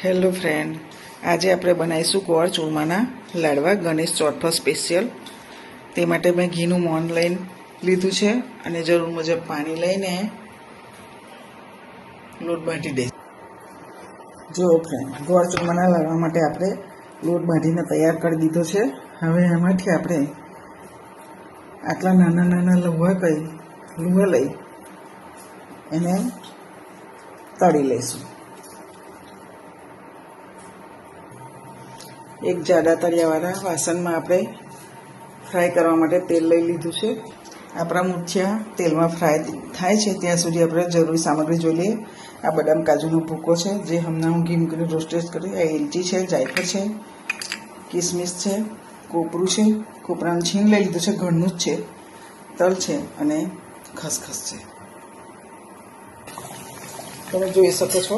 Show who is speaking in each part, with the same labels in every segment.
Speaker 1: Hello friend, આજે આપણે બનાવીશું ગોળ ચૂરમાના લાડવા ગણેશ ચોથ પર સ્પેશિયલ. તે માટે મેં ઘીનું મોણ લઈને લીધું છે અને જરૂર મુજબ પાણી લઈને લોટ બાંધી દઈશું. જો ફ્રેન્ડ, ગોળ ચૂરમાના લાડવા માટે આપણે લોટ બાંધીને તૈયાર કરી દીધો છે. હવે એમાંથી આપણે આટલા નાના નાના લુવા લઈ એને તળી લઈશું. એક જાડા તળિયાવાળા વાસણમાં આપણે ફ્રાય કરવા માટે તેલ લઈ લીધું છે. આપણા મુઠિયા તેલમાં ફ્રાય થાય છે ત્યાં સુધી આપણે જરૂરી સામગ્રી જોઈ લઈએ. આ બદામ કાજુનો ભૂકો છે, જે હમણાં હું ઘી મૂકીને રોસ્ટેડ કરી. આ એલચી છે, જાયફળ છે, કિસમિસ છે, કોપરું છે, કોપરાનું છીણ લઈ લીધું છે, ઘરનું જ છે, તલ છે અને ખસખસ છે. તમે જોઈ શકો છો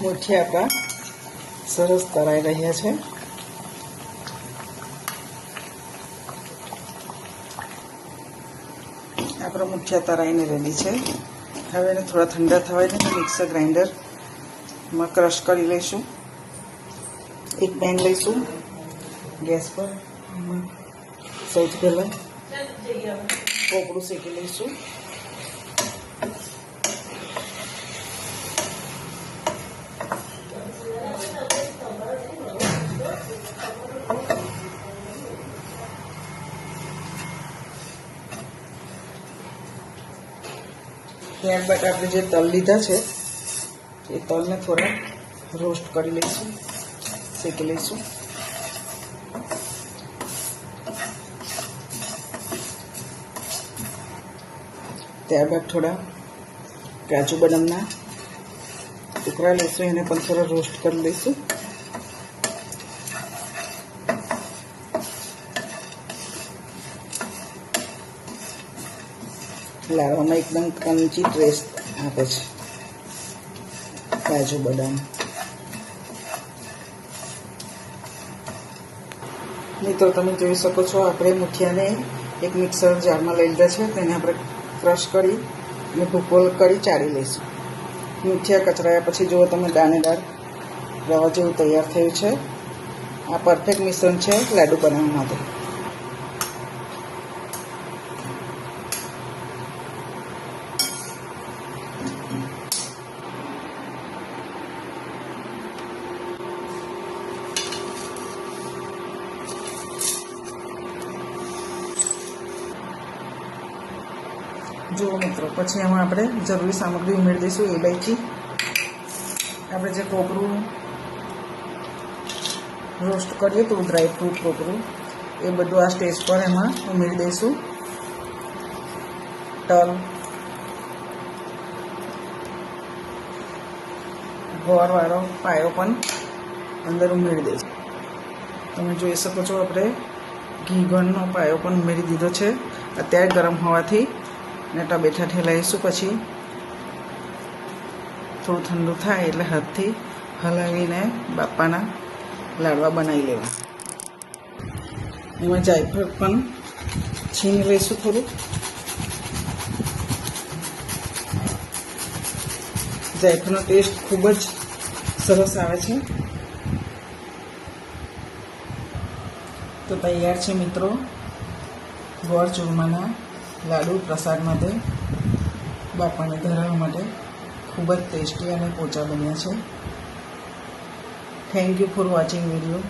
Speaker 1: મુઠિયા આપણા સરસ તળાઈ રહ્યા છે. આપણા મુઠિયા તળાઈને રેડી છે. હવે એને થોડા ઠંડા થવા દે. મિક્સર ગ્રાઇન્ડરમાં ક્રશ કરી લઈશું. એક પેન લઈશું ગેસ પર. સૌથી પહેલાં કોપરું શેકી લઈશું. ત્યારબાદ આપણે જે તલ લીધા છે એ તલને થોડા રોસ્ટ કરી લઈશું, શેકી લઈશું. ત્યારબાદ થોડા કાજુ બદામના ટુકડા લઈશું, એને પણ થોડા રોસ્ટ કરી લઈશું. લાડવામાં એકદમ ક્રન્ચી ટેસ્ટ આપે છે કાજુ બદામ. મિત્રો, તમે જોઈ શકો છો આપણે મુઠિયાને એક મિક્સર જારમાં લઈ લીધા છે. તેને આપણે ક્રશ કરી અને ભૂકો કરી ચાળી લઈશું. મુઠિયા કચરાયા પછી જુઓ તમે દાણેદાર રવા જેવું તૈયાર થયું છે. આ પરફેક્ટ મિશ્રણ છે લાડુ બનાવવા માટે. જુઓ મિત્રો, પછી એમાં આપણે જરૂરી સામગ્રી ઉમેરી દઈશું. ઇલાયચી, આપણે જે કોપરું રોસ્ટ કર્યું હતું, ડ્રાયફ્રૂટ કોપરું, એ બધું આ સ્ટેજ પર એમાં ઉમેરી દઈશું. તલ, ગોળવાળો પાયો પણ અંદર ઉમેરી દઈશું. તમે જોઈ શકો છો આપણે ઘી ગણનો પાયો પણ ઉમેરી દીધો છે. અત્યારે ગરમ હોવાથી નેટા બેઠા ઠેલાઈશું. પછી થોડું ઠંડુ થાય એટલે હાથથી હલાવીને બાપાના લાડવા બનાવી લેવા. એમાં જાયફળ પણ છીણી લઈશું થોડું. જાયફળનો ટેસ્ટ ખૂબ જ સરસ આવે છે. તો તૈયાર છે મિત્રો ગોળ ચૂરમાના લાડુ પ્રસાદ માટે, બાપાને ધરાવવા માટે. ખૂબ જ ટેસ્ટી અને પોચા બન્યા છે. Thank you for watching video.